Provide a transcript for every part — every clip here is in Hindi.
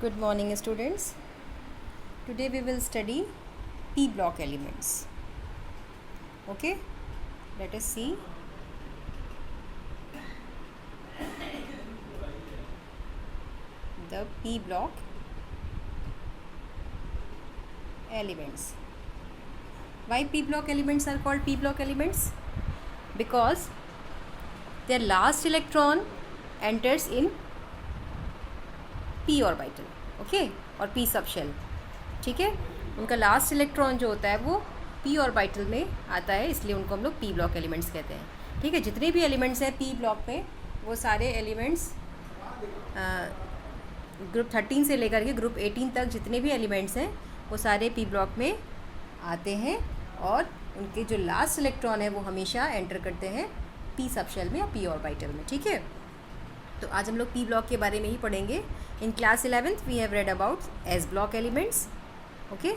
Good morning, students. Today we will study p block elements. Okay, let us see the p block elements. Why p block elements are called p block elements? Because their last electron enters in p orbital, okay, और p सब शेल, ठीक है. उनका लास्ट इलेक्ट्रॉन जो होता है वो p ऑर्बिटल में आता है, इसलिए उनको हम लोग p ब्लॉक एलिमेंट्स कहते हैं. ठीक है, जितने भी एलिमेंट्स हैं p ब्लॉक में वो सारे एलिमेंट्स ग्रुप 13 से लेकर के ग्रुप 18 तक जितने भी एलिमेंट्स हैं वो सारे p ब्लॉक में आते हैं और उनके जो लास्ट इलेक्ट्रॉन है वो हमेशा एंटर करते हैं p सब शेल में या p ऑर्बिटल में. ठीक है, तो आज हम लोग p ब्लॉक के बारे में ही पढ़ेंगे. In class 11th we have read about S block elements, okay,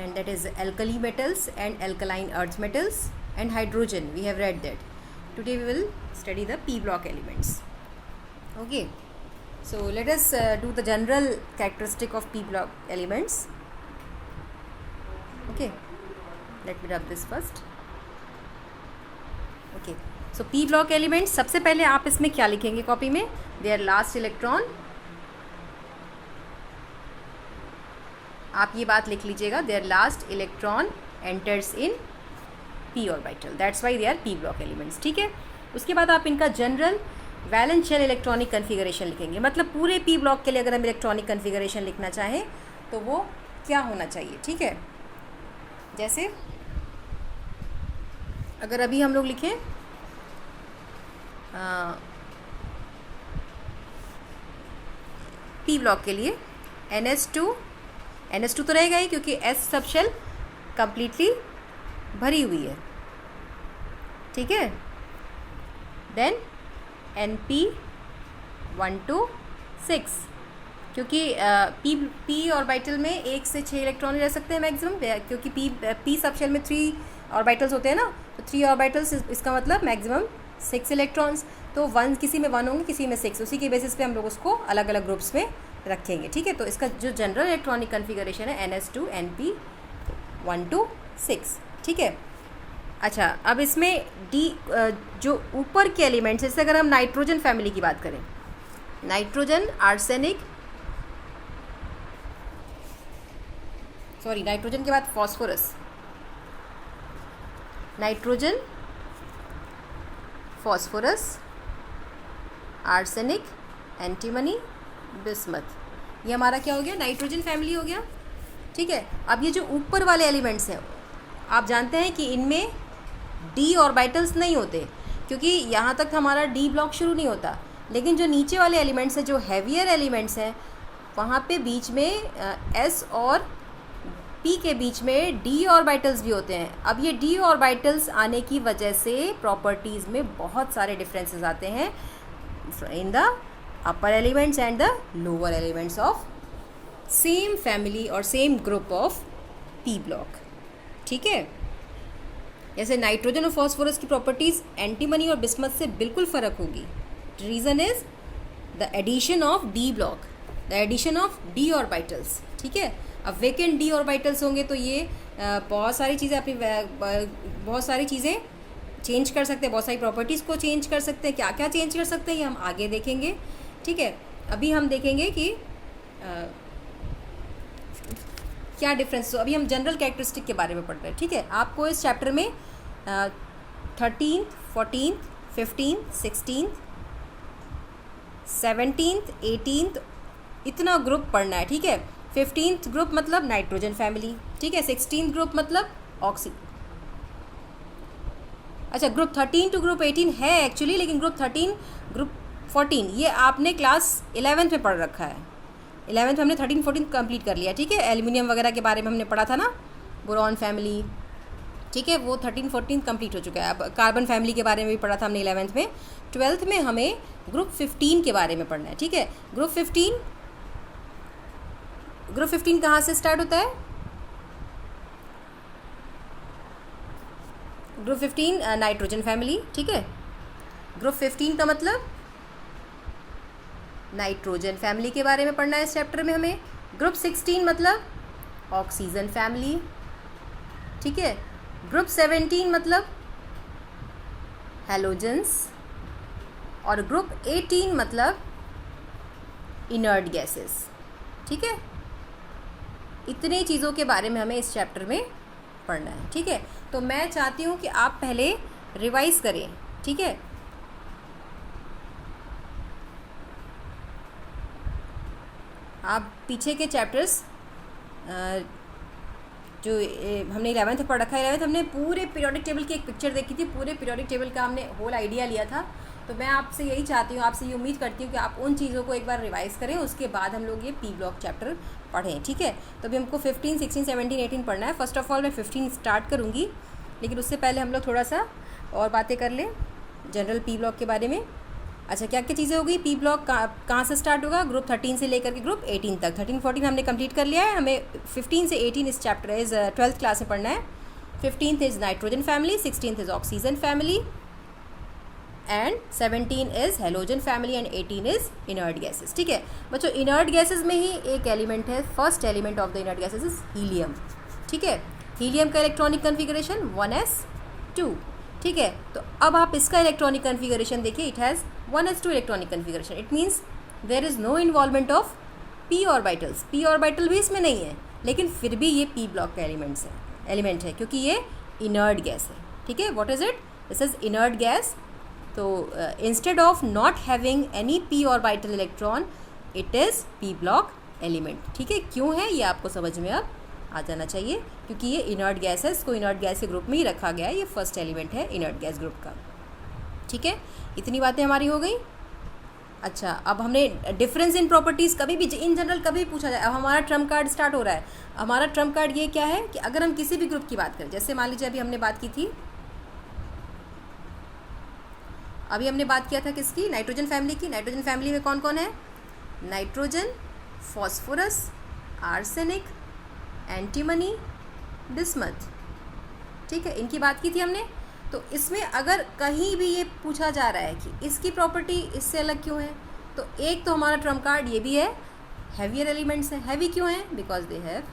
and that is alkali metals and alkaline earth metals and hydrogen. We have read that. Today we will study the p block elements. Okay, so let us do the general characteristic of p block elements. Okay, let me rub this first. Okay, so p block elements, सबसे पहले आप इसमें क्या लिखेंगे कॉपी में? Their last electron, आप ये बात लिख लीजिएगा, their last electron enters in p orbital, that's why they are p block elements. ठीक है, उसके बाद आप इनका general valence shell electronic configuration लिखेंगे. मतलब पूरे p ब्लॉक के लिए अगर हम इलेक्ट्रॉनिक कन्फिगरेशन लिखना चाहें तो वो क्या होना चाहिए. ठीक है, जैसे अगर अभी हम लोग लिखें p ब्लॉक के लिए NH2 तो रहेगा ही क्योंकि S सब शेल कम्प्लीटली भरी हुई है. ठीक है, देन NP126 क्योंकि p ऑर्बिटल में 1 से 6 इलेक्ट्रॉन रह सकते हैं मैक्सिमम, क्योंकि p सब शेल में 3 ऑर्बिटल्स होते हैं ना, तो 3 ऑर्बिटल्स इसका मतलब मैक्सिमम 6 इलेक्ट्रॉन्स. तो किसी में 1 होंगे, किसी में 6, उसी के बेसिस पे हम लोग उसको अलग अलग ग्रुप्स में रखेंगे. ठीक है, तो इसका जो जनरल इलेक्ट्रॉनिक कन्फिगरेशन है NH2 NP126. ठीक है, अच्छा, अब इसमें जो ऊपर के एलिमेंट्स, जैसे अगर हम नाइट्रोजन फैमिली की बात करें, नाइट्रोजन के बाद फॉस्फोरस, आर्सेनिक, एंटीमनी, बिस्मथ, ये हमारा क्या हो गया? नाइट्रोजन फैमिली हो गया. ठीक है, अब ये जो ऊपर वाले एलिमेंट्स हैं, आप जानते हैं कि इनमें d ऑर्बिटल्स नहीं होते क्योंकि यहाँ तक हमारा d ब्लॉक शुरू नहीं होता. लेकिन जो नीचे वाले एलिमेंट्स हैं, जो हैवियर एलिमेंट्स हैं, वहाँ पे बीच में s और p के बीच में d ऑर्बिटल्स भी होते हैं. अब ये d ऑर्बिटल्स आने की वजह से प्रॉपर्टीज़ में बहुत सारे डिफरेंसेस आते हैं in the upper elements and the lower elements of same family or same group of p block. ठीक है, जैसे नाइट्रोजन और फॉस्फोरस की प्रॉपर्टीज़ एंटीमनी और बिस्मथ से बिल्कुल फ़र्क होगी. Reason is the addition of d block, the addition of d orbitals. ठीक है, अब वेकेंट d ऑर्बिटल्स होंगे तो ये बहुत सारी चीज़ें चेंज कर सकते हैं, बहुत सारी प्रॉपर्टीज़ को चेंज कर सकते हैं. क्या क्या चेंज कर सकते हैं ये हम आगे देखेंगे. ठीक है, अभी हम देखेंगे कि क्या डिफरेंस. तो अभी हम जनरल कैरेक्टरिस्टिक के बारे में पढ़ रहे हैं. ठीक है, आपको इस चैप्टर में 13th, 14th, 15th, 16th, 17th, 18th इतना ग्रुप पढ़ना है. ठीक है, 15th ग्रुप मतलब नाइट्रोजन फैमिली. ठीक है, 16th ग्रुप मतलब ग्रुप 13 टू ग्रुप 18 है एक्चुअली, लेकिन ग्रुप 13, ग्रुप 14 ये आपने क्लास 11th में पढ़ रखा है. 11th में हमने 13, 14 कंप्लीट कर लिया. ठीक है, एल्युमिनियम वगैरह के बारे में हमने पढ़ा था ना, बोरॉन फैमिली. ठीक है, वो 13, 14 कंप्लीट हो चुका है. अब कार्बन फैमिली के बारे में भी पढ़ा था हमने 11th में. 12th में हमें ग्रुप 15 के बारे में पढ़ना है. ठीक है, ग्रुप 15 कहाँ से स्टार्ट होता है? Group 15 nitrogen family. ठीक है, ग्रुप 15 का मतलब नाइट्रोजन फैमिली के बारे में पढ़ना है इस चैप्टर में हमें। ग्रुप 16 मतलब ऑक्सीजन फैमिली, ठीक है। ग्रुप 17 मतलब हैलोजेंस, और ग्रुप 18 मतलब इनर्ट गैसेस, ठीक है। इतने चीज़ों के बारे में हमें इस चैप्टर में पढ़ना है, ठीक है। तो मैं चाहती हूँ कि आप पहले रिवाइज करें, ठीक है। आप पीछे के चैप्टर्स जो हमने 11th पढ़ रखा है, 11th हमने पूरे पीरियोडिक टेबल की एक पिक्चर देखी थी, पूरे पीरियोडिक टेबल का हमने होल आइडिया लिया था। तो मैं आपसे यही चाहती हूँ, आपसे ये उम्मीद करती हूँ कि आप उन चीज़ों को एक बार रिवाइज करें, उसके बाद हम लोग ये पी ब्लॉक चैप्टर पढ़ें, ठीक है। तो अभी हमको 15, 16, 17, 18 पढ़ना है। फर्स्ट ऑफ ऑल मैं 15 स्टार्ट करूँगी, लेकिन उससे पहले हम लोग थोड़ा सा और बातें कर लें जनरल पी ब्लॉक के बारे में। अच्छा, क्या क्या चीज़ें हो गई। पी ब्लॉक कहाँ से स्टार्ट होगा, ग्रुप 13 से लेकर के ग्रुप 18 तक। 13, 14 हमने कंप्लीट कर लिया है, हमें 15 से 18 इस चैप्टर इज़ 12th क्लास में पढ़ना है। 15th is nitrogen family, 16th is oxygen family, and 17 is halogen family, and 18 is inert gases, ठीक है बच्चों। इनर्ट गैसेस में ही एक एलिमेंट है, first element of the inert gases is helium, ठीक है। हीलियम का इलेक्ट्रॉनिक कन्फिगरेशन 1s2, ठीक है। तो अब आप इसका इलेक्ट्रॉनिक कन्फिगरेशन देखिए, it has 1s2 electronic configuration. It means there is no involvement of p orbitals. p orbital भी इसमें नहीं है, लेकिन फिर भी ये p ब्लॉक का एलिमेंट है क्योंकि ये इनर्ट गैस है, ठीक है। What is it, this is inert gas. तो instead of not having any p orbital electron, it is p block element, ठीक है। क्यों है ये आपको समझ में अब आ जाना चाहिए, क्योंकि ये इनर्ट गैस है, इसको इनर्ट गैस के ग्रुप में ही रखा गया है, ये फर्स्ट एलिमेंट है इनर्ट गैस ग्रुप का, ठीक है। इतनी बातें हमारी हो गई। अच्छा, अब हमने डिफरेंस इन प्रॉपर्टीज़ कभी भी इन जनरल कभी भी पूछा जाए। अब हमारा ट्रम्प कार्ड स्टार्ट हो रहा है। हमारा ट्रम्प कार्ड ये क्या है कि अगर हम किसी भी ग्रुप की बात करें, जैसे मान लीजिए अभी हमने बात की थी, अभी हमने बात किया था किसकी, नाइट्रोजन फैमिली की। नाइट्रोजन फैमिली में कौन कौन है, nitrogen, phosphorus, arsenic, antimony, bismuth, ठीक है, इनकी बात की थी हमने। तो इसमें अगर कहीं भी ये पूछा जा रहा है कि इसकी प्रॉपर्टी इससे अलग क्यों है, तो एक तो हमारा ट्रम्प कार्ड ये भी है, हैवियर एलिमेंट्स है। हैवी क्यों है, because they have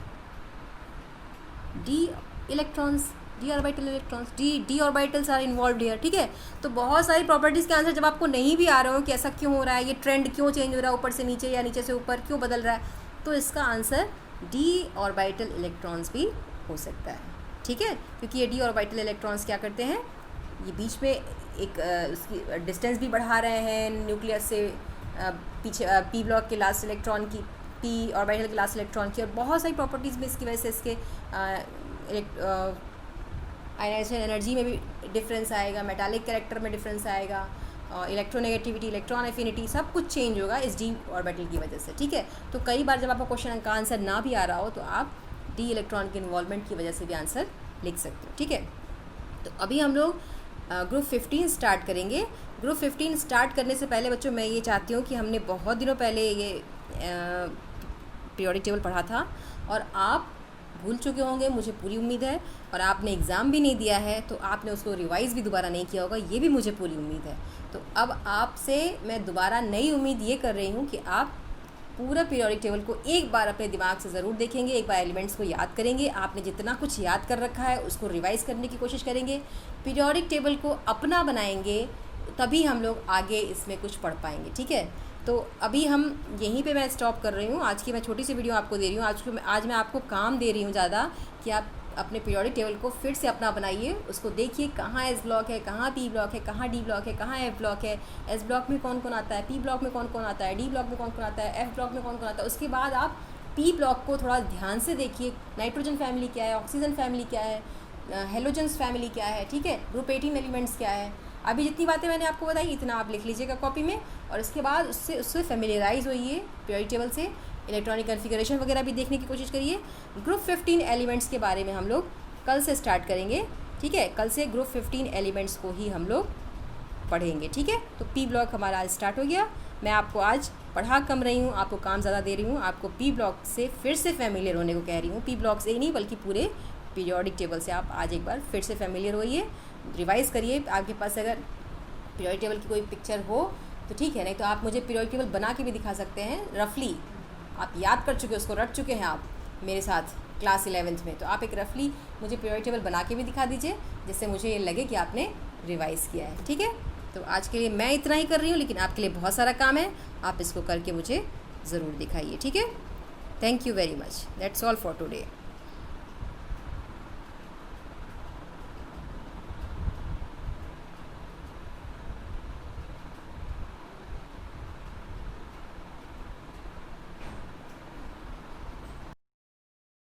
d electrons, d orbital electrons, d orbitals are involved here, ठीक है। तो बहुत सारी प्रॉपर्टीज़ के आंसर जब आपको नहीं भी आ रहे हो कि ऐसा क्यों हो रहा है, ये ट्रेंड क्यों चेंज हो रहा है, ऊपर से नीचे या नीचे से ऊपर क्यों बदल रहा है, तो इसका आंसर डी ऑर्बिटल इलेक्ट्रॉन्स भी हो सकता है, ठीक है। क्योंकि ये डी ऑर्बिटल इलेक्ट्रॉन्स क्या करते हैं, ये बीच में एक उसकी डिस्टेंस भी बढ़ा रहे हैं न्यूक्लियस से पीछे, पी ब्लॉक के लास्ट इलेक्ट्रॉन की, पी ऑर्बिटल के लास्ट इलेक्ट्रॉन की, और बहुत सारी प्रॉपर्टीज़ में इसकी वजह से इसके आयनाइजेशन एनर्जी में भी डिफरेंस आएगा, मेटालिक कैरेक्टर में डिफरेंस आएगा, इलेक्ट्रोनेगेटिविटी, इलेक्ट्रॉन एफिनिटी, सब कुछ चेंज होगा इस डी ऑर्बिटल की वजह से, ठीक है। तो कई बार जब आपको क्वेश्चन का आंसर ना भी आ रहा हो, तो आप डी इलेक्ट्रॉन के इन्वॉल्वमेंट की वजह से भी आंसर लिख सकते हो, ठीक है। तो अभी हम लोग ग्रुप 15 स्टार्ट करेंगे। ग्रुप 15 स्टार्ट करने से पहले बच्चों मैं ये चाहती हूँ कि हमने बहुत दिनों पहले ये पीरियोडिक टेबल पढ़ा था और आप भूल चुके होंगे, मुझे पूरी उम्मीद है, और आपने एग्ज़ाम भी नहीं दिया है तो आपने उसको रिवाइज़ भी दोबारा नहीं किया होगा, ये भी मुझे पूरी उम्मीद है। तो अब आपसे मैं दोबारा नई उम्मीद ये कर रही हूँ कि आप पूरा पीरियोडिक टेबल को एक बार अपने दिमाग से ज़रूर देखेंगे, एक बार एलिमेंट्स को याद करेंगे, आपने जितना कुछ याद कर रखा है उसको रिवाइज़ करने की कोशिश करेंगे, पीरियोडिक टेबल को अपना बनाएंगे, तभी हम लोग आगे इसमें कुछ पढ़ पाएंगे, ठीक है। तो अभी हम यहीं पे मैं स्टॉप कर रही हूँ। आज की मैं छोटी सी वीडियो आपको दे रही हूँ। आज मैं आपको काम दे रही हूँ ज़्यादा कि आप अपने पीरियोडिक टेबल को फिर से अपना बनाइए, उसको देखिए कहाँ एस ब्लॉक है, कहाँ पी ब्लॉक है, कहाँ डी ब्लॉक है, कहाँ एफ ब्लॉक है, एस ब्लॉक में कौन कौन आता है, पी ब्लॉक में कौन कौन आता है, डी ब्लॉक में कौन कौन आता है, एफ ब्लॉक में कौन कौन आता है। उसके बाद आप पी ब्लॉक को थोड़ा ध्यान से देखिए, नाइट्रोजन फैमिली क्या है, ऑक्सीजन फैमिली क्या है, हेलोजेंस फैमिली क्या है, ठीक है, ग्रुप 18 एलिमेंट्स क्या है। अभी जितनी बातें मैंने आपको बताई इतना आप लिख लीजिएगा कॉपी में, और इसके बाद उससे फेमिलियराइज होइए पीरियोडिक टेबल से, इलेक्ट्रॉनिक कन्फिगरेशन वगैरह भी देखने की कोशिश करिए। ग्रुप 15 एलिमेंट्स के बारे में हम लोग कल से स्टार्ट करेंगे, ठीक है। कल से ग्रुप 15 एलिमेंट्स को ही हम लोग पढ़ेंगे, ठीक है। तो पी ब्लॉक हमारा आज स्टार्ट हो गया। मैं आपको आज पढ़ा कम रही हूँ, आपको काम ज़्यादा दे रही हूँ, आपको पी ब्लॉक से फिर से फेमिलियर होने को कह रही हूँ। पी ब्लॉक से ही नहीं बल्कि पूरे पीरियोडिक टेबल से आप आज एक बार फिर से फेमिलियर होइए, रिवाइज़ करिए। आपके पास अगर पीरियोडिक टेबल की कोई पिक्चर हो तो ठीक है, नहीं तो आप मुझे पीरियोडिक टेबल बना के भी दिखा सकते हैं रफली। आप याद कर चुके, उसको रट चुके हैं आप मेरे साथ क्लास 11th में, तो आप एक रफली मुझे पीरियोडिक टेबल बना के भी दिखा दीजिए, जिससे मुझे ये लगे कि आपने रिवाइज़ किया है। ठीक है, तो आज के लिए मैं इतना ही कर रही हूँ, लेकिन आपके लिए बहुत सारा काम है, आप इसको करके मुझे ज़रूर दिखाइए। ठीक है, thank you very much, that's all for today.